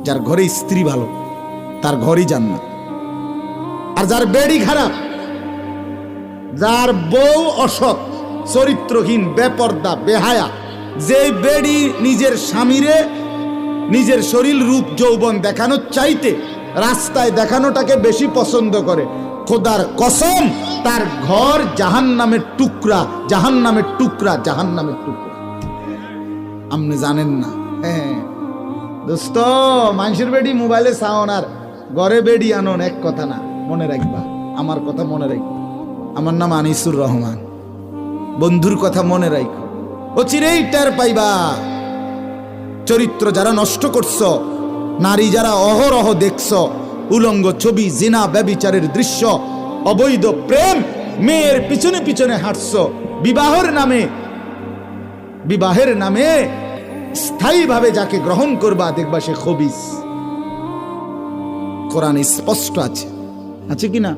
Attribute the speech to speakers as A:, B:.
A: যার ঘরে স্ত্রী ভালো তার ঘরই জান্নাত। আর যার বেড়ি খারাপ, যার বউ অসৎ, চরিত্রহীন, বেপর্দা, বেহায়া, যে বেড়ি নিজের স্বামীরে নিজের শরীর রূপ যৌবন দেখানোর চাইতে রাস্তায় দেখানোটাকে বেশি পছন্দ করে, খোদার কসম তার ঘর জাহান্নামের টুকরা, জাহান্নামের টুকরা, জাহান্নামের টুকরা। আপনি জানেন না? হ্যাঁ দোস্ত, মানুষের বেডি মোবাইলে সাউন আর ঘরে বেডি আনন এক কথা না, মনে রাখবা। আমার কথা মনে রাখবা। আমার নাম আনিসুর রহমান। বন্ধুর কথা মনে রাখো, ও চিরেই টের পাইবা। চরিত্র যারা নষ্ট করছ, নারী যারা অহরহ দেখছ, উলঙ্গ ছবি, জিনা, ব্যভিচারের দৃশ্য, অবৈধ প্রেম, মেয়ের পিছনে পিছনে হাঁটছ, বিবাহের নামে স্থায়ীভাবে যাকে গ্রহণ করবা দেখবা সে খবিস। কোরআনে স্পষ্ট আছে, আছে কি না?